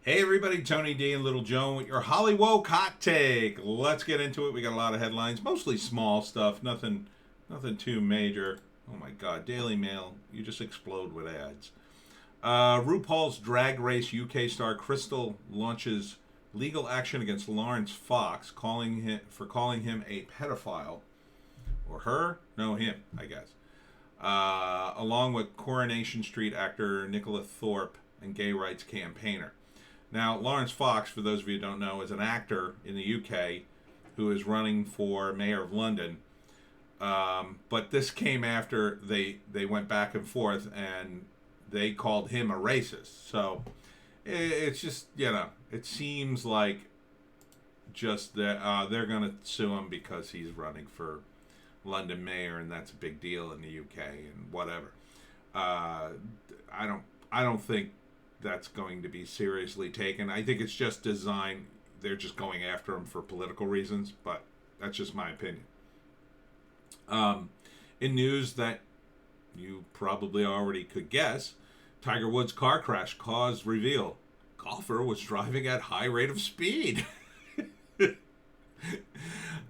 Hey everybody, Tony D and Little Joan with your Hollywoke hot take. Let's get into it. We got a lot of headlines, mostly small stuff, nothing too major. Oh my god, Daily Mail, you just explode with ads. RuPaul's Drag Race UK star Crystal launches legal action against Lawrence Fox, calling him a pedophile, or her? No, him, I guess. Along with Coronation Street actor Nicola Thorpe and gay rights campaigner. Now, Lawrence Fox, for those of you who don't know, is an actor in the UK who is running for mayor of London. But this came after they went back and forth and they called him a racist. So it's just, it seems like just that they're going to sue him because he's running for London mayor, and that's a big deal in the UK and whatever. I don't think that's going to be seriously taken. I think it's just designed. They're just going after him for political reasons, but that's just my opinion. In news that you probably already could guess, Tiger Woods' car crash caused reveal. Golfer was driving at high rate of speed.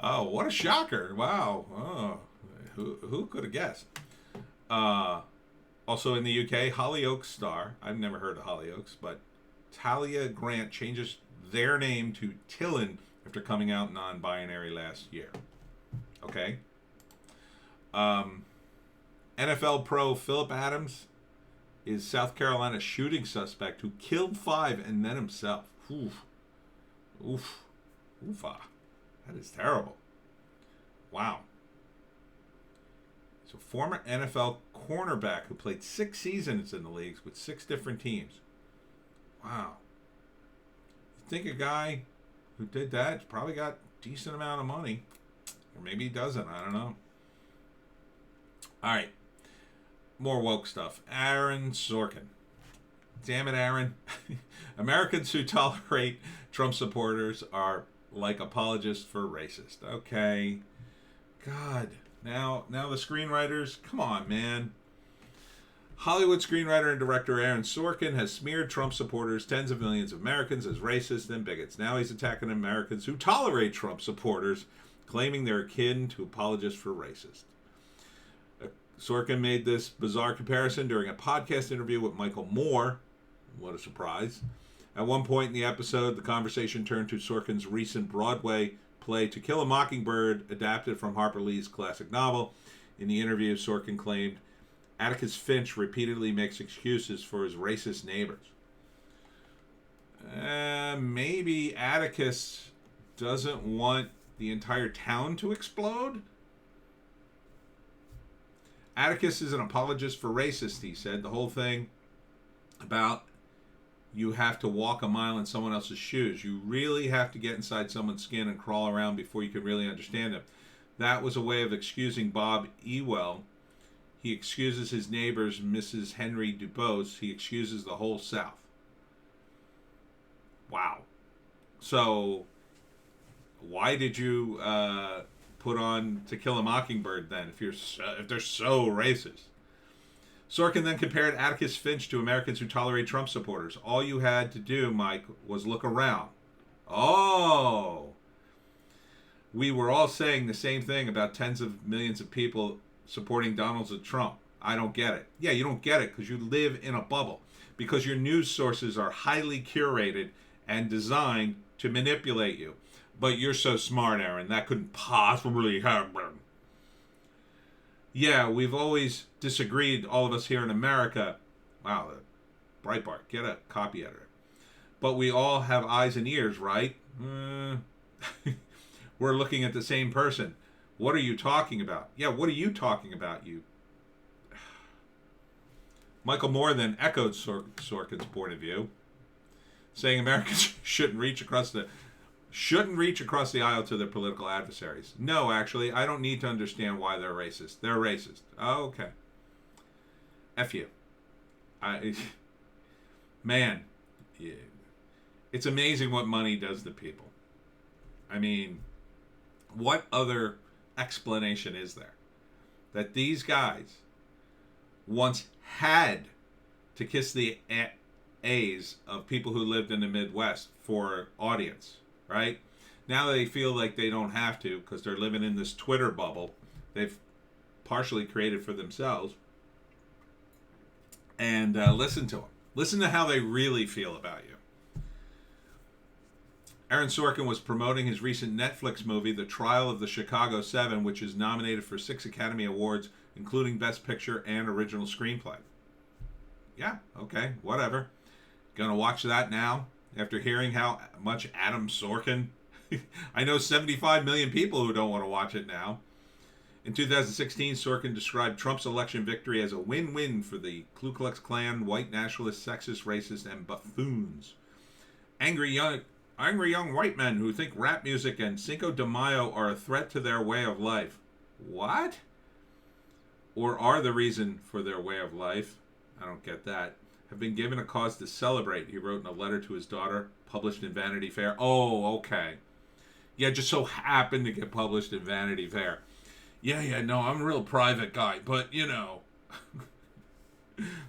Oh, what a shocker. Wow. Oh, who could have guessed? Also in the UK, Hollywoke star, I've never heard of Hollyoaks, but Talia Grant changes their name to Tillin after coming out non-binary last year. Okay. NFL pro Philip Adams is South Carolina shooting suspect who killed 5 and then himself. Oof. Oof. Oofa. That is terrible. Wow. So former NFL cornerback who played 6 seasons in the leagues with 6 different teams. Wow. You think a guy who did that probably got a decent amount of money. Or maybe he doesn't. I don't know. All right. More woke stuff. Aaron Sorkin. Damn it, Aaron. Americans who tolerate Trump supporters are like apologists for racist. Okay. God. Now the screenwriters, come on, man. Hollywood screenwriter and director Aaron Sorkin has smeared Trump supporters, tens of millions of Americans, as racist and bigots. Now he's attacking Americans who tolerate Trump supporters, claiming they're akin to apologists for racist. Sorkin made this bizarre comparison during a podcast interview with Michael Moore. What a surprise. At one point in the episode, the conversation turned to Sorkin's recent Broadway play To Kill a Mockingbird, adapted from Harper Lee's classic novel. In the interview, Sorkin claimed Atticus Finch repeatedly makes excuses for his racist neighbors. Maybe Atticus doesn't want the entire town to explode? Atticus is an apologist for racist, he said. The whole thing about you have to walk a mile in someone else's shoes. You really have to get inside someone's skin and crawl around before you can really understand them. That was a way of excusing Bob Ewell. He excuses his neighbors, Mrs. Henry Dubose. He excuses the whole South. Wow. So, why did you put on To Kill a Mockingbird then, if they're so racist? Sorkin then compared Atticus Finch to Americans who tolerate Trump supporters. All you had to do, Mike, was look around. Oh! We were all saying the same thing about tens of millions of people supporting Donald Trump. I don't get it. Yeah, you don't get it because you live in a bubble. Because your news sources are highly curated and designed to manipulate you. But you're so smart, Aaron. That couldn't possibly happen. Yeah, we've always disagreed, all of us here in America. Wow, Breitbart, get a copy editor. But we all have eyes and ears, right? We're looking at the same person. What are you talking about? Yeah, what are you talking about, you? Michael Moore then echoed Sorkin's point of view, saying Americans shouldn't reach across the aisle to their political adversaries. No, actually, I don't need to understand why they're racist. They're racist. Oh, okay. F you. Man, yeah. It's amazing what money does to people. I mean, what other explanation is there? That these guys once had to kiss the A's of people who lived in the Midwest for audience, right? Now they feel like they don't have to because they're living in this Twitter bubble they've partially created for themselves. And listen to them. Listen to how they really feel about you. Aaron Sorkin was promoting his recent Netflix movie, The Trial of the Chicago 7, which is nominated for 6 Academy Awards, including Best Picture and Original Screenplay. Yeah, okay, whatever. Gonna watch that now after hearing how much Adam Sorkin... I know 75 million people who don't want to watch it now. In 2016, Sorkin described Trump's election victory as a win-win for the Ku Klux Klan, white nationalists, sexist, racist, and buffoons. Angry young white men who think rap music and Cinco de Mayo are a threat to their way of life. What? Or are the reason for their way of life? I don't get that. Have been given a cause to celebrate, he wrote in a letter to his daughter, published in Vanity Fair. Oh, okay. Yeah, just so happened to get published in Vanity Fair. Yeah, no, I'm a real private guy, but, you know,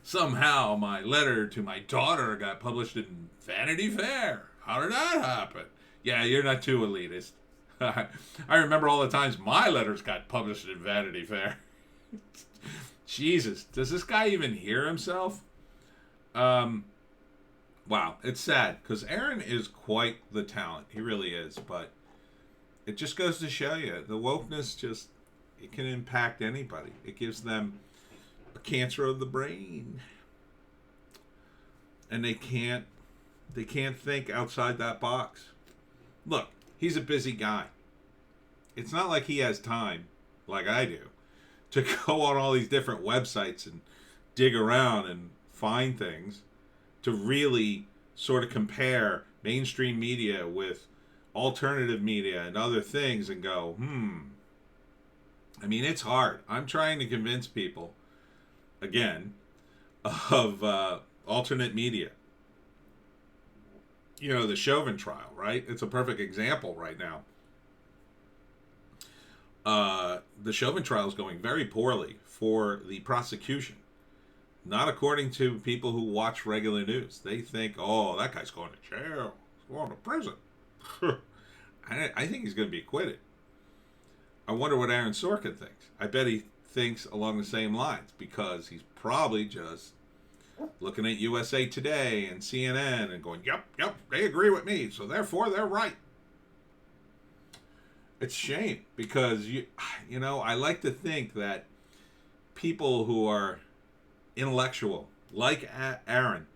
somehow my letter to my daughter got published in Vanity Fair. How did that happen? Yeah, you're not too elitist. I remember all the times my letters got published in Vanity Fair. Jesus, does this guy even hear himself? Wow, it's sad, because Aaron is quite the talent. He really is, but it just goes to show you, the wokeness just... it can impact anybody. It gives them a cancer of the brain. And they can't think outside that box. Look, he's a busy guy. It's not like he has time, like I do, to go on all these different websites and dig around and find things to really sort of compare mainstream media with alternative media and other things and go, I mean, it's hard. I'm trying to convince people, again, of alternate media. You know, the Chauvin trial, right? It's a perfect example right now. The Chauvin trial is going very poorly for the prosecution. Not according to people who watch regular news. They think, oh, that guy's going to jail. He's going to prison. I think he's going to be acquitted. I wonder what Aaron Sorkin thinks. I bet he thinks along the same lines because he's probably just looking at USA Today and CNN and going, yep, they agree with me, so therefore they're right. It's a shame because, you know, I like to think that people who are intellectual, like Aaron,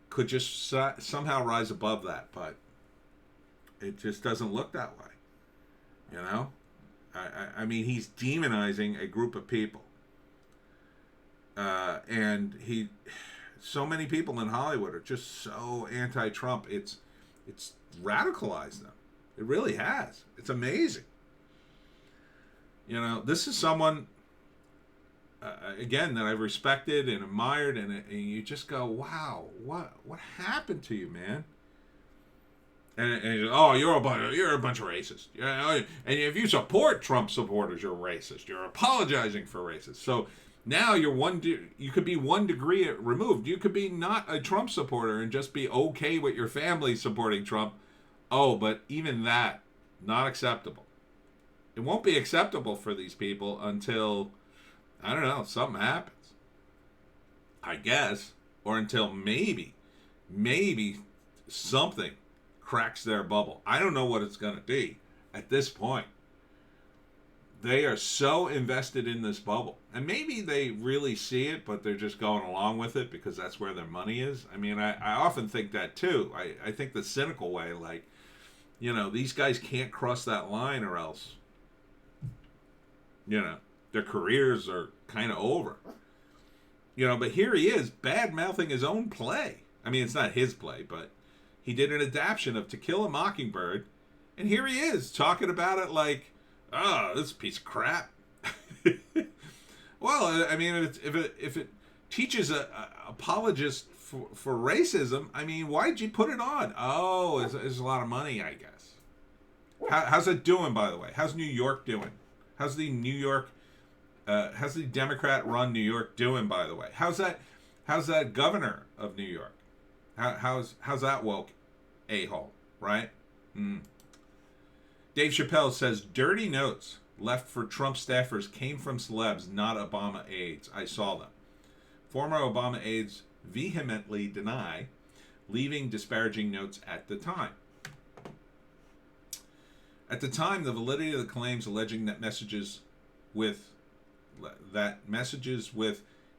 could just somehow rise above that, but it just doesn't look that way, you know? I mean, he's demonizing a group of people. And so many people in Hollywood are just so anti-Trump. It's radicalized them. It really has. It's amazing. You know, this is someone, again, that I've respected and admired, and you just go, wow, what happened to you, man? And oh, you're a bunch of racists. Yeah, and if you support Trump supporters, you're racist. You're apologizing for racists. So now you could be 1 degree removed. You could be not a Trump supporter and just be okay with your family supporting Trump. Oh, but even that, not acceptable. It won't be acceptable for these people until, I don't know, something happens. I guess. Or until maybe something cracks their bubble. I don't know what it's going to be at this point. They are so invested in this bubble. And maybe they really see it, but they're just going along with it because that's where their money is. I mean, I often think that too. I think the cynical way, like, you know, these guys can't cross that line or else, you know, their careers are kind of over. You know, but here he is, bad-mouthing his own play. I mean, it's not his play, but he did an adaptation of To Kill a Mockingbird, and here he is talking about it like, oh, this is a piece of crap. Well, I mean, if it teaches apologists for racism, I mean, why'd you put it on? Oh, it's a lot of money, I guess. How's it doing, by the way? How's New York doing? How's the Democrat-run New York doing, by the way? How's that governor of New York? How's that woke? A-hole, right? Dave Chappelle says dirty notes left for Trump staffers came from celebs, not Obama aides. I saw them. Former Obama aides vehemently deny leaving disparaging notes at the time. At the time, the validity of the claims alleging that messages with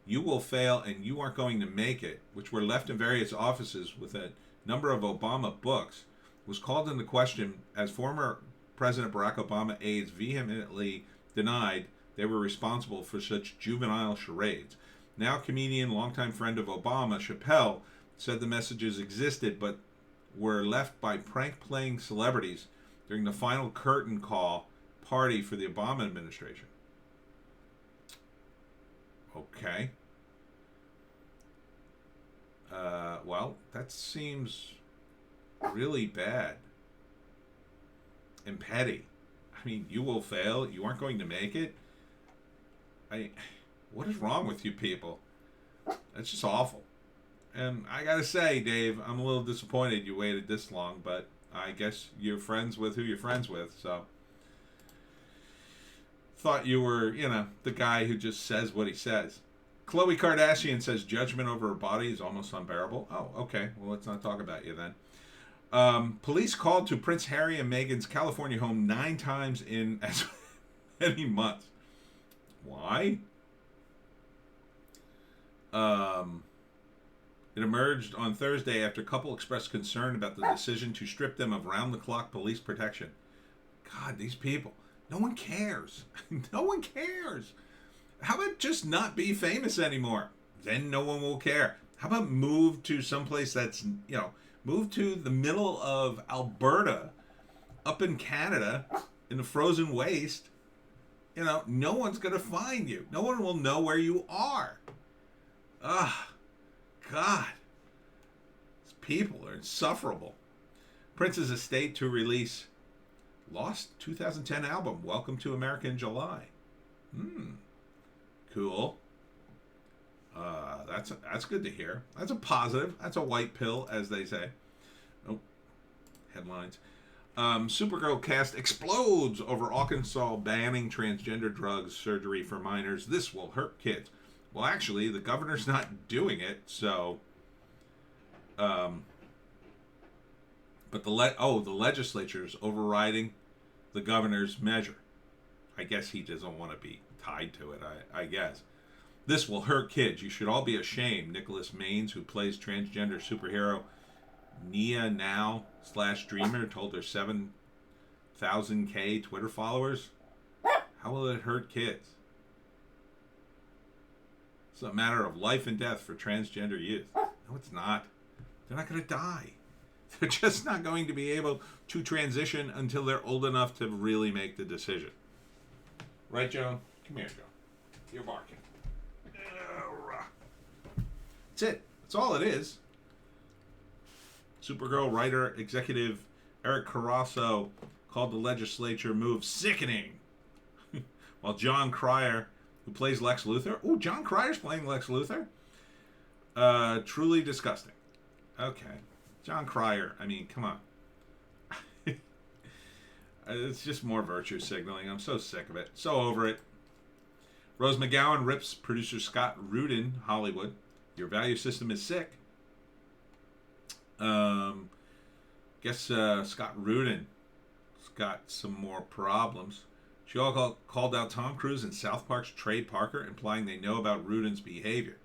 "you will fail" and "you aren't going to make it," which were left in various offices with a number of Obama books, was called into question as former President Barack Obama aides vehemently denied they were responsible for such juvenile charades. Now comedian, longtime friend of Obama, Chappelle, said the messages existed but were left by prank-playing celebrities during the final curtain call party for the Obama administration. Okay. Well, that seems really bad and petty. I mean, you will fail. You aren't going to make it. What is wrong with you people? That's just awful. And I gotta say, Dave, I'm a little disappointed you waited this long, but I guess you're friends with who you're friends with, so. Thought you were, the guy who just says what he says. Khloe Kardashian says judgment over her body is almost unbearable. Oh, okay. Well, let's not talk about you then. Police called to Prince Harry and Meghan's California home 9 times in as many months. Why? It emerged on Thursday after a couple expressed concern about the decision to strip them of round-the-clock police protection. God, these people. No one cares. No one cares. How about just not be famous anymore? Then no one will care. How about move to someplace that's, move to the middle of Alberta, up in Canada, in the frozen waste. No one's going to find you. No one will know where you are. God. These people are insufferable. Prince's estate to release lost 2010 album, Welcome to America in July. Cool. That's good to hear. That's a positive. That's a white pill, as they say. Oh, headlines. Supergirl cast explodes over Arkansas banning transgender drugs surgery for minors. This will hurt kids. Well, actually, the governor's not doing it, so. But the legislature's overriding the governor's measure. I guess he doesn't want to be tied to it. I guess. This will hurt kids. You should all be ashamed. Nicholas Maines, who plays transgender superhero Nia Now / Dreamer, told her 7,000K Twitter followers. How will it hurt kids? It's a matter of life and death for transgender youth. No, it's not. They're not going to die. They're just not going to be able to transition until they're old enough to really make the decision. Right, Joan? Come here, Joan. You're barking. That's it. That's all it is. Supergirl writer, executive Eric Carrasso called the legislature move sickening. While John Cryer, who plays Lex Luthor. Oh, John Cryer's playing Lex Luthor? Truly disgusting. Okay. John Cryer. I mean, come on. It's just more virtue signaling. I'm so sick of it. So over it. Rose McGowan rips producer Scott Rudin, Hollywood. Your value system is sick. Guess Scott Rudin's got some more problems. She all called out Tom Cruise and South Park's Trey Parker, implying they know about Rudin's behavior.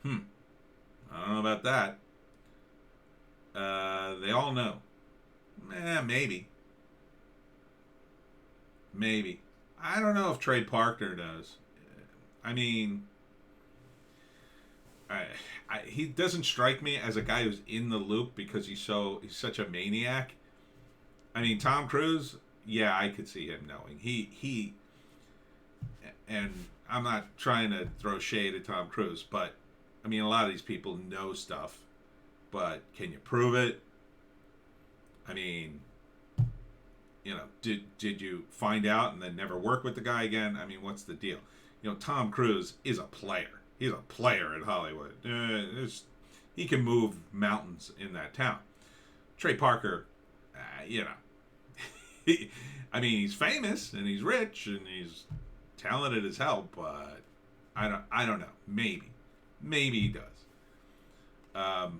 I don't know about that. They all know. Maybe. I don't know if Trey Parker does. I mean, he doesn't strike me as a guy who's in the loop because he's such a maniac. I mean, Tom Cruise, yeah, I could see him knowing. He and I'm not trying to throw shade at Tom Cruise, but I mean, a lot of these people know stuff, but can you prove it? I mean, did you find out and then never work with the guy again? I mean, what's the deal? Tom Cruise is a player. He's a player in Hollywood. he can move mountains in that town. Trey Parker, you know, I mean, he's famous and he's rich and he's talented as hell, but I don't know. Maybe he does.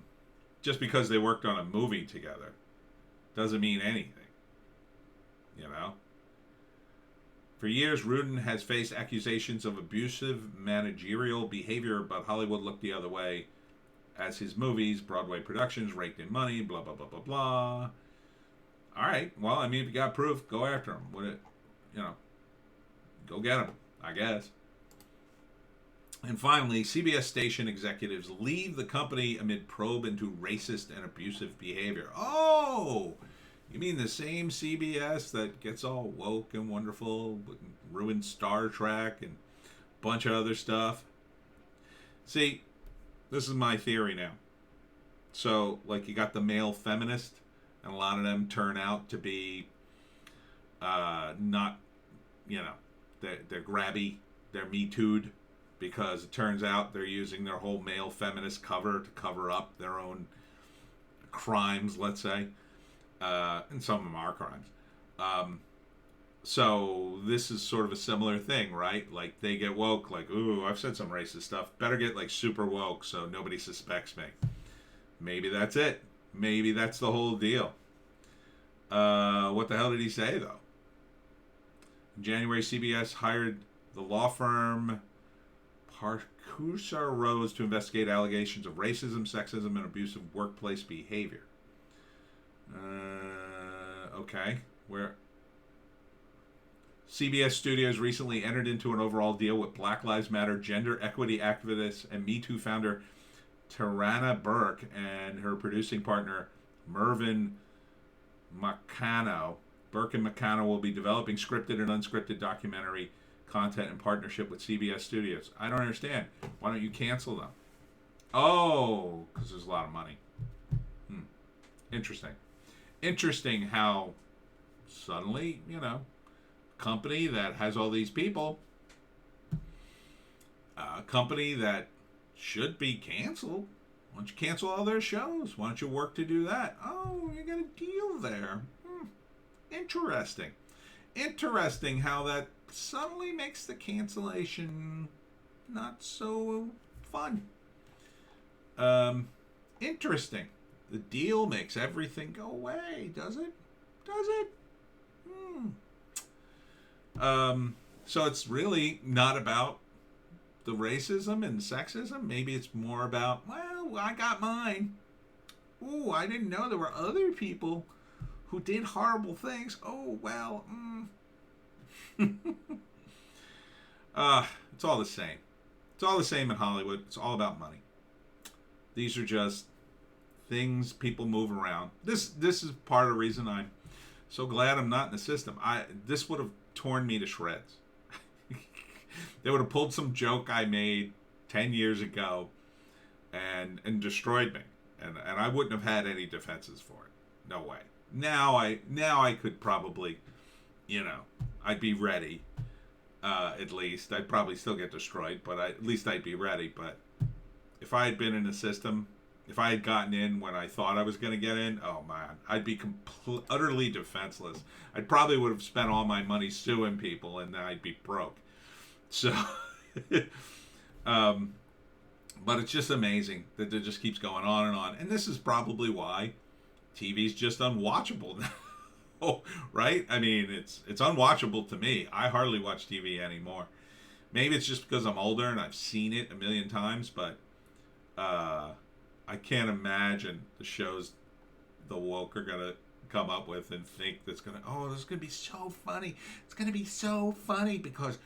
Just because they worked on a movie together doesn't mean anything. You know? For years, Rudin has faced accusations of abusive managerial behavior, but Hollywood looked the other way as his movies, Broadway productions, raked in money, blah, blah, blah, blah, blah. All right. Well, I mean, if you got proof, go after him. Go get him, I guess. And finally, CBS station executives leave the company amid probe into racist and abusive behavior. Oh, you mean the same CBS that gets all woke and wonderful, ruined Star Trek and a bunch of other stuff? See, this is my theory now. So, like, you got the male feminist, and a lot of them turn out to be not, they're grabby, they're Me Too'd, because it turns out they're using their whole male feminist cover to cover up their own crimes, let's say. And some of them are crimes. So this is sort of a similar thing, right? Like, they get woke, like, ooh, I've said some racist stuff. Better get, like, super woke so nobody suspects me. Maybe that's it. Maybe that's the whole deal. What the hell did he say, though? In January, CBS hired the law firm Parcusa Rose to investigate allegations of racism, sexism, and abusive workplace behavior. Okay. Where CBS Studios recently entered into an overall deal with Black Lives Matter gender equity activist and Me Too founder Tarana Burke and her producing partner Mervyn Macano. Burke and Macano will be developing scripted and unscripted documentary content in partnership with CBS Studios. I don't understand. Why don't you cancel them? Oh, because there's a lot of money. Interesting. Interesting how suddenly, a company that has all these people, a company that should be canceled, why don't you cancel all their shows? Why don't you work to do that? Oh, you got a deal there. Interesting. Interesting how that suddenly makes the cancellation not so fun. Interesting. The deal makes everything go away, does it? Does it? So it's really not about the racism and sexism. Maybe it's more about, well, I got mine. Ooh, I didn't know there were other people who did horrible things. Oh, well. It's all the same. It's all the same in Hollywood. It's all about money. These are just things people move around. This is part of the reason I'm so glad I'm not in the system. This would have torn me to shreds. They would have pulled some joke I made 10 years ago and destroyed me. And I wouldn't have had any defenses for it. No way. Now I could probably, I'd be ready. At least I'd probably still get destroyed, but at least I'd be ready. But if I had been in the system, if I had gotten in when I thought I was going to get in, oh man, I'd be utterly defenseless. I probably would have spent all my money suing people, and then I'd be broke. So, but it's just amazing that it just keeps going on and on. And this is probably why TV's just unwatchable now. Right? I mean, it's unwatchable to me. I hardly watch TV anymore. Maybe it's just because I'm older and I've seen it a million times, but I can't imagine the shows the woke are gonna come up with and think this is gonna be so funny. It's gonna be so funny because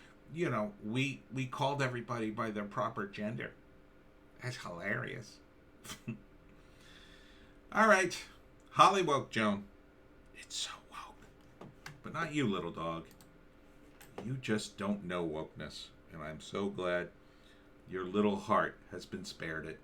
we called everybody by their proper gender. That's hilarious. All right, Hollywoke, Joan. It's so woke, but not you, little dog. You just don't know wokeness, and I'm so glad your little heart has been spared it.